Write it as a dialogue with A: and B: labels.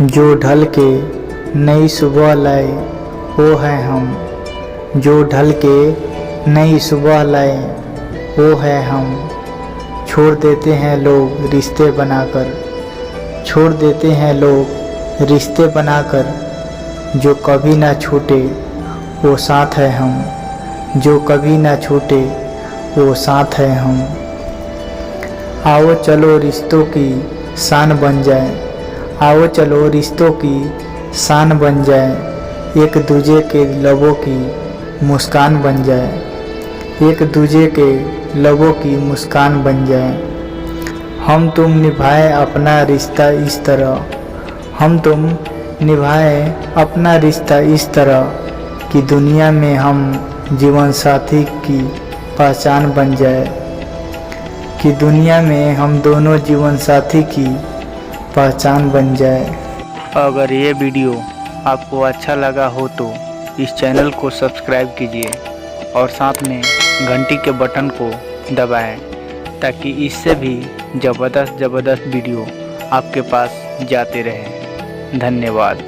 A: जो ढल के नई सुबह लाए वो है हम। जो ढल के नई सुबह लाए वो है हम। छोड़ देते हैं लोग रिश्ते बनाकर, छोड़ देते हैं लोग रिश्ते बनाकर। जो कभी ना छूटे वो साथ है हम, जो कभी ना छूटे वो साथ है हम। आओ चलो रिश्तों की शान बन जाए, आओ चलो रिश्तों की शान बन जाए। एक दूजे के लबों की मुस्कान बन जाए, एक दूजे के लबों की मुस्कान बन जाए। हम तुम निभाए अपना रिश्ता इस तरह, हम तुम निभाए अपना रिश्ता इस तरह कि दुनिया में हम जीवन साथी की पहचान बन जाए, कि दुनिया में हम दोनों जीवन साथी की पहचान बन जाए।
B: अगर ये वीडियो आपको अच्छा लगा हो तो इस चैनल को सब्सक्राइब कीजिए और साथ में घंटी के बटन को दबाएं ताकि इससे भी ज़बरदस्त वीडियो आपके पास जाते रहें। धन्यवाद।